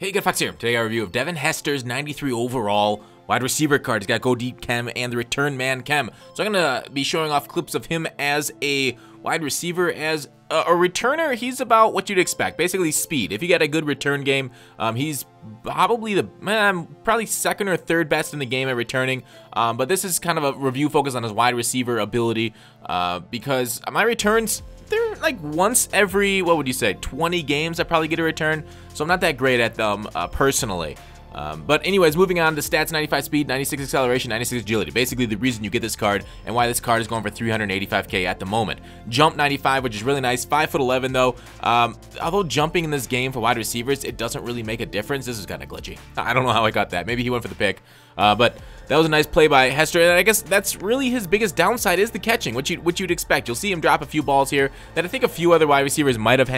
Hey, good Fox here. Today I review of Devin Hester's 93 overall wide receiver card. He's got Go Deep Chem and the Return Man Chem. So I'm going to be showing off clips of him as a wide receiver. As a returner, he's about what you'd expect. Basically speed. If you get a good return game, he's probably probably second or third best in the game at returning. But this is kind of a review focused on his wide receiver ability because my returns, they're like once every, what would you say, 20 games I probably get a return. So I'm not that great at them personally. But anyways, moving on to stats: 95 speed, 96 acceleration, 96 agility. Basically the reason you get this card and why this card is going for 385k at the moment. Jump 95, which is really nice. 5'11" though. Although jumping in this game for wide receivers, it doesn't really make a difference. This is kind of glitchy. I don't know how I got that. Maybe he went for the pick. But that was a nice play by Hester, and I guess that's really his biggest downside is the catching, which you'd expect. You'll see him drop a few balls here that I think a few other wide receivers might have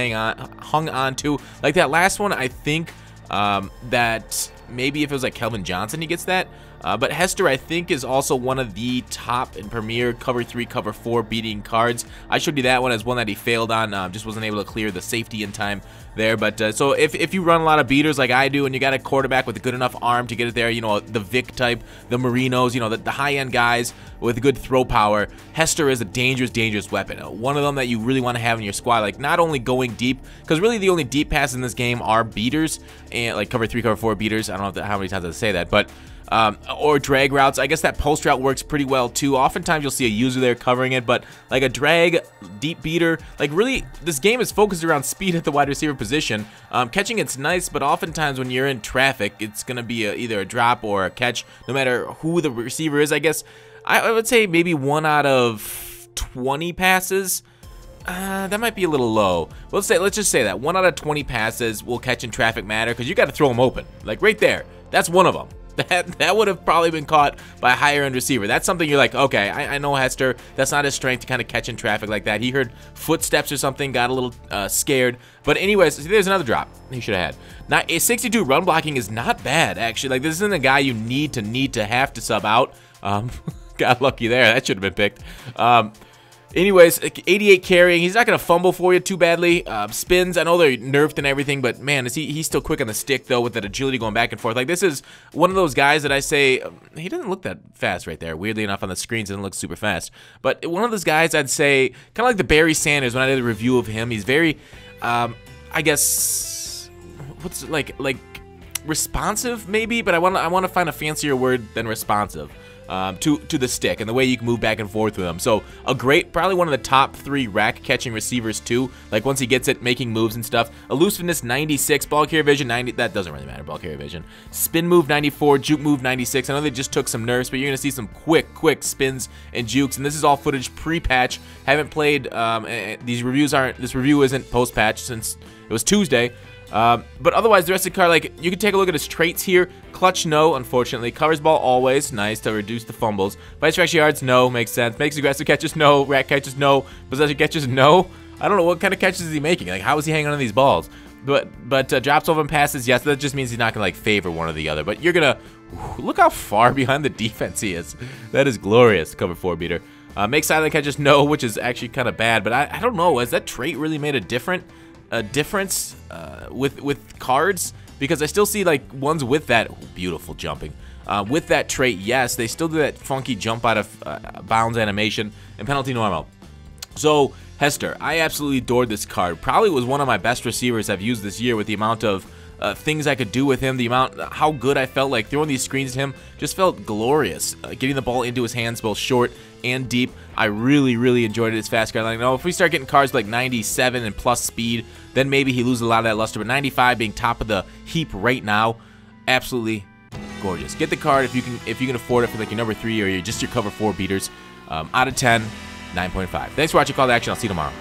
hung on to. Like that last one, I think that maybe if it was like Kelvin Johnson, he gets that. But Hester, I think, is also one of the top and premier cover 3, cover 4 beating cards. I showed you that one as one that he failed on, just wasn't able to clear the safety in time there. But so if you run a lot of beaters like I do, and you got a quarterback with a good enough arm to get it there, you know, the Vic type, the Marinos, you know, the high-end guys with good throw power, Hester is a dangerous weapon. One of them that you really want to have in your squad, like not only going deep, because really the only deep passes in this game are beaters, and like cover 3, cover 4 beaters. I don't know how many times I say that, but or drag routes. I guess that post route works pretty well too. Oftentimes you'll see a user there covering it, but like a drag, deep beater, like really this game is focused around speed at the wide receiver position. Catching it's nice, but oftentimes when you're in traffic, it's gonna be either a drop or a catch, no matter who the receiver is. I guess I would say maybe 1 out of 20 passes. That might be a little low. Let's just say that 1 out of 20 passes will catch in traffic matter, because you got to throw them open. Like right there, that's one of them. That would have probably been caught by a higher end receiver. That's something you're like, okay, I know Hester, that's not his strength to kind of catch in traffic like that. He heard footsteps or something, got a little scared. But anyways, there's another drop he should have had. Now, a 62 run blocking is not bad, actually. Like, this isn't a guy you need to have to sub out. Got lucky there. That should have been picked. Anyways, 88 carrying. He's not going to fumble for you too badly. Spins, I know they're nerfed and everything, but man, he's still quick on the stick, though, with that agility going back and forth. Like, this is one of those guys that I say, he doesn't look that fast right there. Weirdly enough, on the screens, it doesn't look super fast. But one of those guys I'd say, kind of like the Barry Sanders when I did a review of him. He's very, I guess, what's it, like responsive, maybe? But I want to find a fancier word than responsive. To the stick and the way you can move back and forth with him. So a great, probably one of the top 3 rack catching receivers too. Like once he gets it, making moves and stuff. Elusiveness 96, ball carrier vision 90. That doesn't really matter. Ball carrier vision. Spin move 94, juke move 96. I know they just took some nerfs, but you're gonna see some quick spins and jukes. And this is all footage pre-patch. Haven't played. These reviews aren't. This review isn't post-patch since it was Tuesday. But otherwise, the rest of the card, like, you can take a look at his traits here. Clutch, no, unfortunately. Covers ball, always. Nice to reduce the fumbles. Fights for extra yards, no, makes sense. Makes aggressive catches, no. Rack catches, no. Possession catches, no. I don't know what kind of catches is he making. Like, how is he hanging on these balls? But drops over and passes, yes, that just means he's not going to, like, favor one or the other. But you're going to, look how far behind the defense he is. That is glorious, cover 4 beater. Makes silent catches, no, which is actually kind of bad. But I don't know, has that trait really made a difference with cards? Because I still see like ones with that beautiful jumping with that trait. Yes, they still do that funky jump out of bounds animation and penalty normal. So Hester, I absolutely adored this card. Probably was one of my best receivers I've used this year, with the amount of things I could do with him, the amount, how good I felt. Like throwing these screens to him just felt glorious. Getting the ball into his hands, both short and deep, I really enjoyed it. His fast card. Like, no, if we start getting cards like 97 and plus speed, then maybe he loses a lot of that luster. But 95 being top of the heap right now, absolutely gorgeous. Get the card if you can afford it for like your number 3 or just your cover 4 beaters. Out of 10, 9.5. Thanks for watching Call to Action. I'll see you tomorrow.